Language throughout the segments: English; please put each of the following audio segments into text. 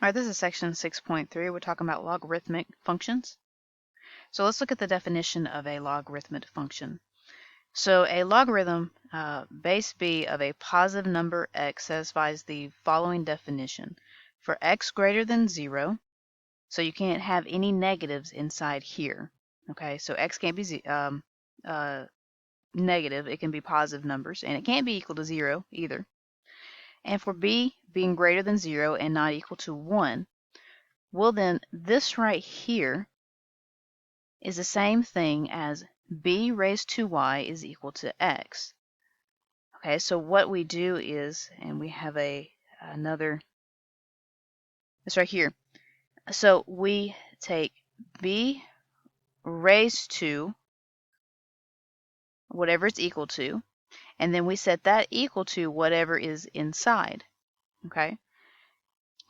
All right, this is section 6.3. We're talking about logarithmic functions. So let's look at the definition of a logarithmic function. So a logarithm base b of a positive number x satisfies the following definition. For x greater than 0, so you can't have any negatives inside here. Okay, so x can't be negative. It can be positive numbers, and it can't be equal to 0 either. And for b being greater than 0 and not equal to 1, well then this right here is the same thing as b raised to y is equal to x. Okay, so what we do is, and we have another, this right here. So we take b raised to whatever it's equal to, and then we set that equal to whatever is inside. Okay?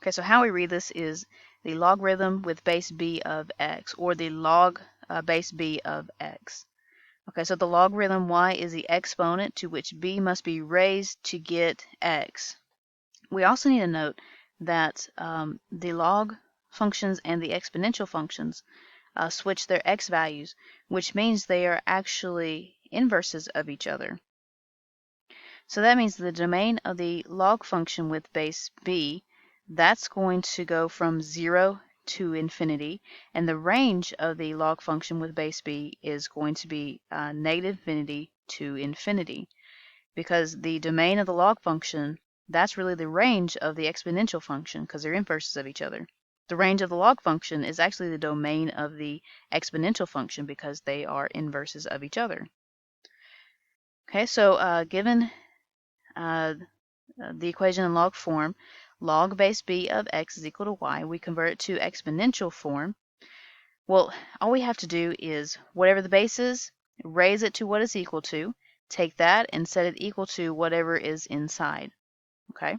Okay, so how we read this is the logarithm with base b of x, or the log base b of x. Okay, so the logarithm y is the exponent to which b must be raised to get x. We also need to note that the log functions and the exponential functions switch their x values, which means they are actually inverses of each other. So that means the domain of the log function with base b, that's going to go from 0 to infinity, and the range of the log function with base b is going to be negative infinity to infinity, because the domain of the log function, that's really the range of the exponential function, because they're inverses of each other. The range of the log function is actually the domain of the exponential function, because they are inverses of each other. Okay, so given the equation in log form, log base b of x is equal to y, we convert it to exponential form. Well, all we have to do is whatever the base is, raise it to what it's equal to, take that and set it equal to whatever is inside. Okay?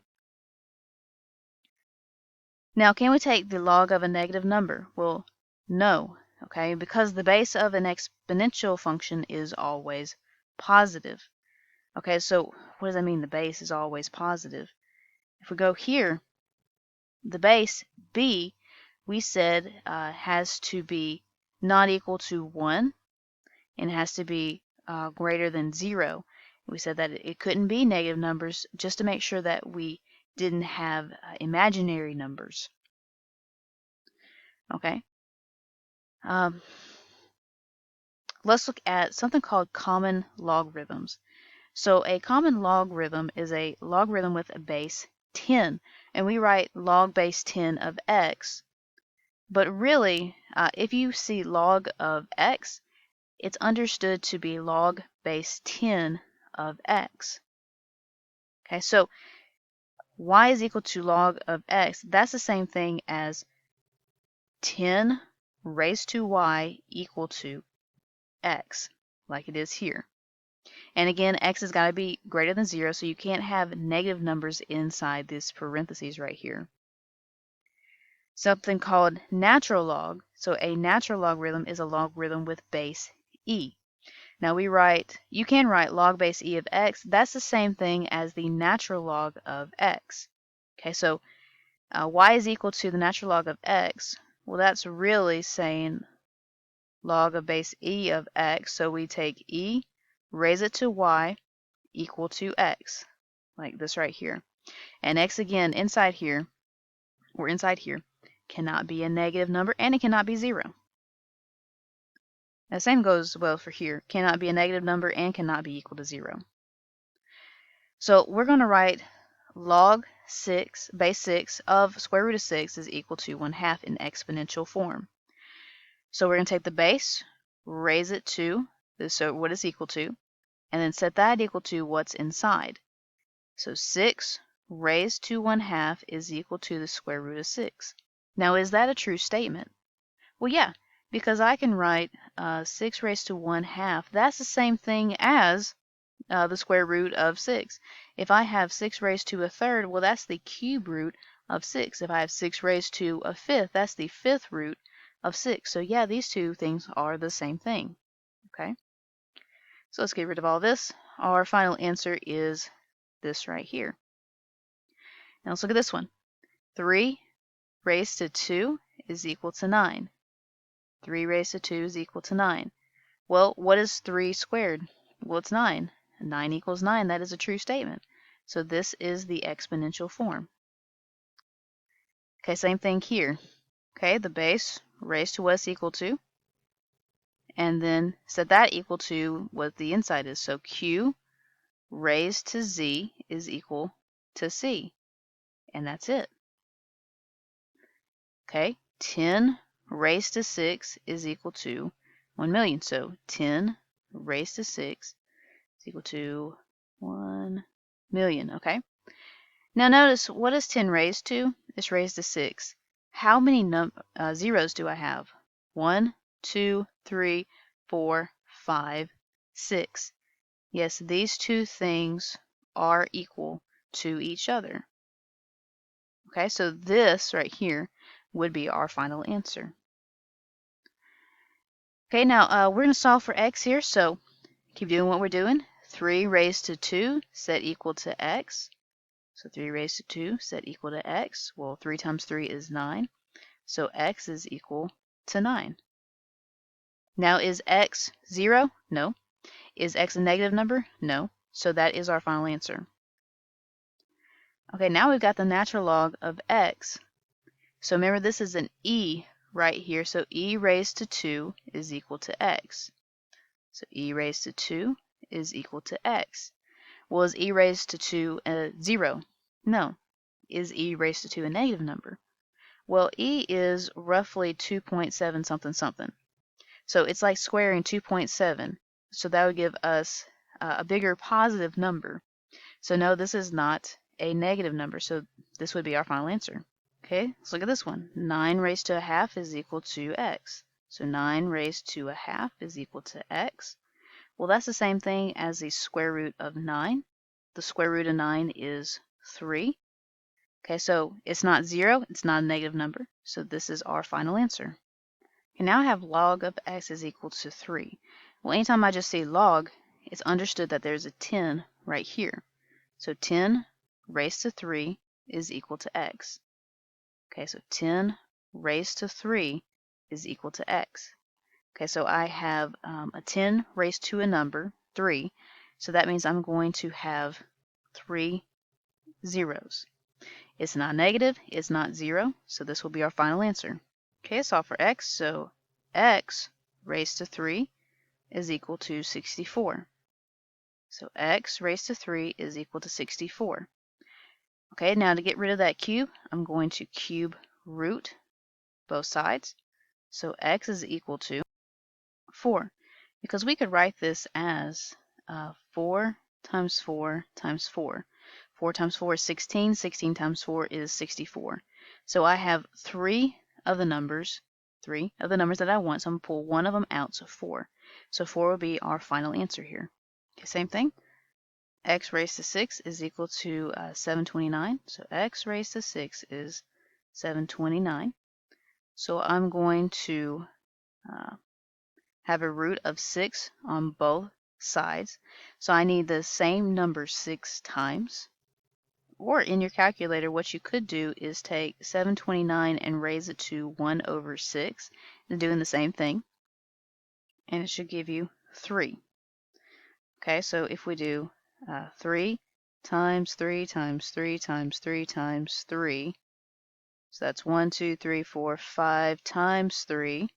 Now, can we take the log of a negative number? Well, no, okay, because the base of an exponential function is always positive. Okay, so what does that mean, the base is always positive? If we go here, the base b, we said has to be not equal to 1, and it has to be greater than 0. We said that it couldn't be negative numbers, just to make sure that we didn't have imaginary numbers. Okay. Let's look at something called common logarithms. So a common logarithm is a logarithm with a base 10, and we write log base 10 of x. But really, if you see log of x, it's understood to be log base 10 of x. Okay, so y is equal to log of x. That's the same thing as 10 raised to y equal to x, like it is here. And again, x has got to be greater than 0, so you can't have negative numbers inside this parentheses right here. Something called natural log. So a natural logarithm is a logarithm with base e. Now you can write log base e of x. That's the same thing as the natural log of x. Okay, so y is equal to the natural log of x. Well, that's really saying log of base e of x. So we take e, raise it to y, equal to x, like this right here. And x again inside here, or inside here, cannot be a negative number, and it cannot be 0. The same goes well for here. Cannot be a negative number and cannot be equal to 0. So we're going to write log 6, base 6 of square root of 6 is equal to 1/2 in exponential form. So we're going to take the base, raise it to so what it's equal to, and then set that equal to what's inside. So 6 raised to 1/2 is equal to the square root of 6. Now, is that a true statement? Well, yeah, because I can write 6 raised to 1/2. That's the same thing as the square root of 6. If I have 6 raised to a third, well, that's the cube root of 6. If I have 6 raised to a fifth, that's the fifth root of 6. So yeah, these two things are the same thing. Okay? So let's get rid of all this. Our final answer is this right here. Now let's look at this one. 3 raised to 2 is equal to 9. 3 raised to 2 is equal to 9. Well, what is 3 squared? Well, it's 9. 9 equals 9. That is a true statement. So this is the exponential form. Okay, same thing here. Okay, the base raised to what it's equal to, and then set that equal to what the inside is. So q raised to z is equal to c, and that's it. Okay, 10 raised to 6 is equal to 1 million. So 10 raised to 6 is equal to 1 million. Okay. Now notice, what is 10 raised to? It's raised to 6. How many zeros do I have? 1, 2, 3, 4, 5, 6. Yes, these two things are equal to each other. Okay, so this right here would be our final answer. Okay, now we're going to solve for x here, so keep doing what we're doing. 3 raised to 2 set equal to x. So 3 raised to 2 set equal to x. Well, 3 times 3 is 9. So x is equal to 9. Now, is x 0? No. Is x a negative number? No. So that is our final answer. Okay, now we've got the natural log of x. So remember, this is an e right here. So e raised to 2 is equal to x. So e raised to 2 is equal to x. Well, is e raised to 2 0? No. Is e raised to 2 a negative number? Well, e is roughly 2.7 something something. So it's like squaring 2.7. So that would give us a bigger positive number. So no, this is not a negative number. So this would be our final answer. Okay, let's look at this one. 9 raised to a half is equal to x. So 9 raised to a half is equal to x. Well, that's the same thing as the square root of 9. The square root of 9 is 3. Okay, so it's not 0, it's not a negative number. So this is our final answer. And now I have log of x is equal to 3. Well, anytime I just see log, it's understood that there's a 10 right here. So 10 raised to 3 is equal to x. Okay, so 10 raised to 3 is equal to x. Okay, so I have a 10 raised to a number, 3. So that means I'm going to have 3 zeros. It's not negative, it's not 0, so this will be our final answer. Okay, solve for x. So x raised to 3 is equal to 64. So x raised to 3 is equal to 64. Okay, now to get rid of that cube, I'm going to cube root both sides. So x is equal to 4, because we could write this as 4 times 4 times 4. 4 times 4 is 16. 16 times 4 is 64. So I have 3 of the numbers that I want. So I'm going to pull one of them out, so 4. So 4 will be our final answer here. Okay, same thing. X raised to 6 is equal to 729. So x raised to 6 is 729. So I'm going to have a root of 6 on both sides. So I need the same number 6 times. Or in your calculator, what you could do is take 729 and raise it to 1 over 6, and doing the same thing, and it should give you 3. Okay, so if we do 3 times 3 times 3 times 3 times 3, so that's 1, 2, 3, 4, 5 times 3.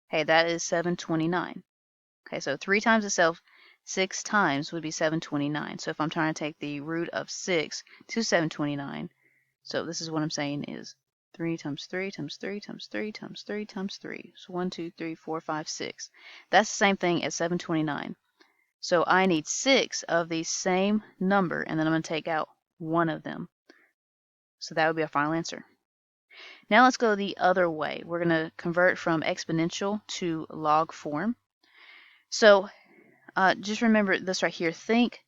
Hey, that is 729. Okay, so 3 times itself 6 times would be 729. So if I'm trying to take the root of 6 to 729, so this is what I'm saying is 3 times 3 times 3 times 3 times 3 times 3. So 1, 2, 3, 4, 5, 6. That's the same thing as 729. So I need 6 of the same number, and then I'm going to take out one of them. So that would be our final answer. Now let's go the other way. We're going to convert from exponential to log form. So just remember this right here. Think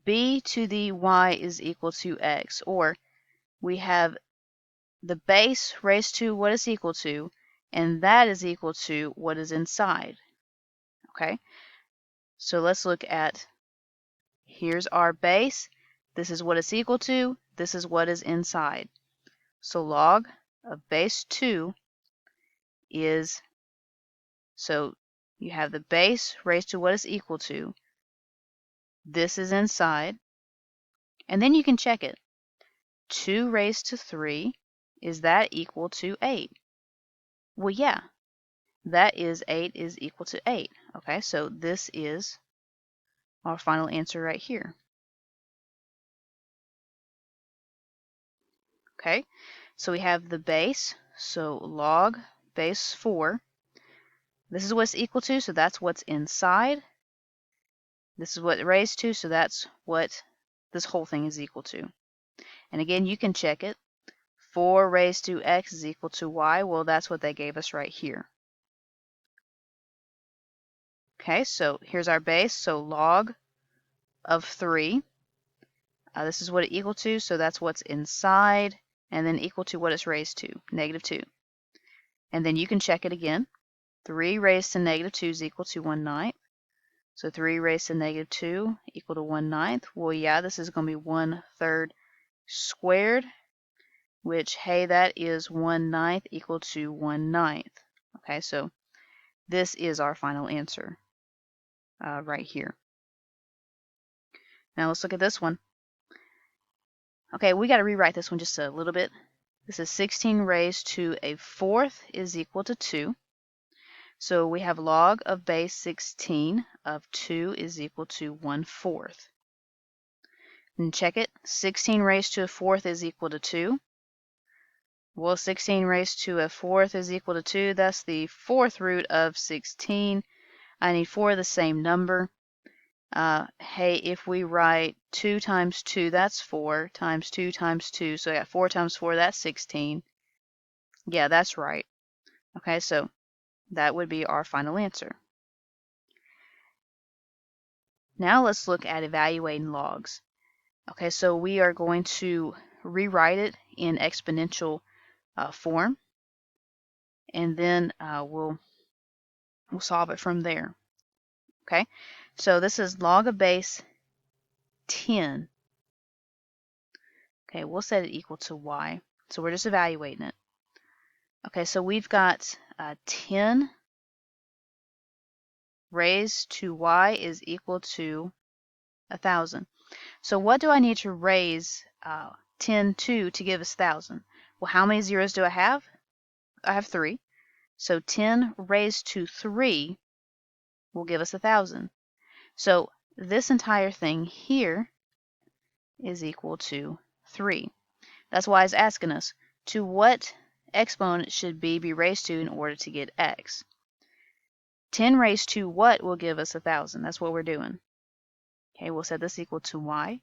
b to the y is equal to x, or we have the base raised to what it's equal to, and that is equal to what is inside. Okay, so let's look at, here's our base, this is what it's equal to, this is what is inside. So log of base 2 is, so you have the base raised to what is equal to, this is inside, and then you can check it. 2 raised to 3, is that equal to 8? Well, yeah, that is 8 is equal to 8. Okay, so this is our final answer right here. Okay, so we have the base, so log base 4. This is what it's equal to, so that's what's inside. This is what it raised to, so that's what this whole thing is equal to. And again, you can check it. 4 raised to x is equal to y. Well, that's what they gave us right here. Okay, so here's our base, so log of 3. This is what it's equal to, so that's what's inside, and then equal to what it's raised to, negative 2. And then you can check it again. 3 raised to negative 2 is equal to 1/9. So 3 raised to negative 2 equal to 1/9. Well, yeah, this is going to be 1/3 squared, which, hey, that is 1/9 equal to 1/9. Okay, so this is our final answer right here. Now let's look at this one. Okay, we got to rewrite this one just a little bit. This is 16 raised to a 4th is equal to 2. So we have log of base 16 of 2 is equal to 1/4. And check it. 16 raised to a 4th is equal to 2. Well, 16 raised to a 4th is equal to 2. That's the 4th root of 16. I need 4 of the same number. Hey, if we write 2 times 2, that's 4, times 2 times 2, so I got 4 times 4, that's 16. Yeah, that's right. Okay, so that would be our final answer. Now let's look at evaluating logs. Okay, so we are going to rewrite it in exponential form, and then we'll solve it from there. Okay, so this is log of base 10. Okay, we'll set it equal to y. So we're just evaluating it. Okay, so we've got 10 raised to y is equal to 1,000. So what do I need to raise 10 to give us 1,000? Well, how many zeros do I have? I have 3. So 10 raised to 3 will give us 1,000. So this entire thing here is equal to 3. That's why it's asking us, to what exponent should b be raised to in order to get x? 10 raised to what will give us 1,000? That's what we're doing. Okay, we'll set this equal to y.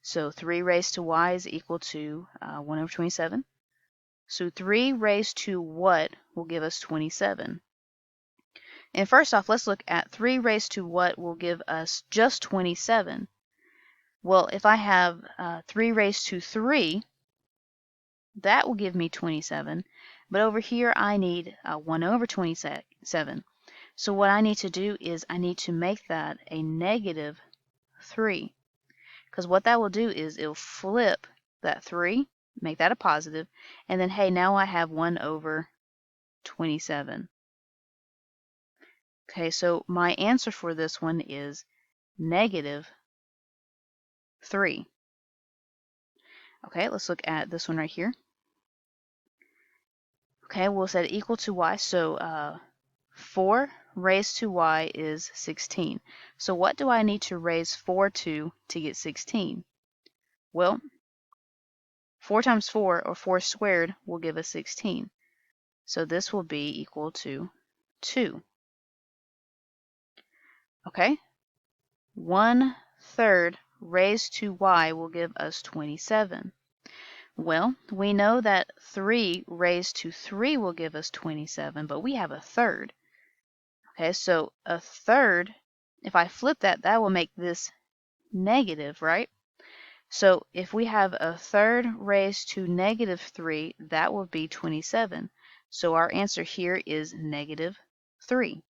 So 3 raised to y is equal to 1 over 27. So 3 raised to what will give us 27? And first off, let's look at 3 raised to what will give us just 27. Well, if I have 3 raised to 3, that will give me 27. But over here, I need 1 over 27. So what I need to do is I need to make that a negative 3. Because what that will do is it'll flip that 3, make that a positive, and then, hey, now I have 1 over 27. Okay, so my answer for this one is negative 3. Okay, let's look at this one right here. Okay, we'll set it equal to y, so 4 raised to y is 16. So what do I need to raise 4 to get 16? Well, 4 times 4, or 4 squared, will give us 16. So this will be equal to 2. Okay? 1/3 raised to y will give us 27. Well, we know that 3 raised to 3 will give us 27, but we have a third. Okay, so a third, if I flip that, that will make this negative, right? So if we have a third raised to negative 3, that will be 27. So our answer here is negative 3.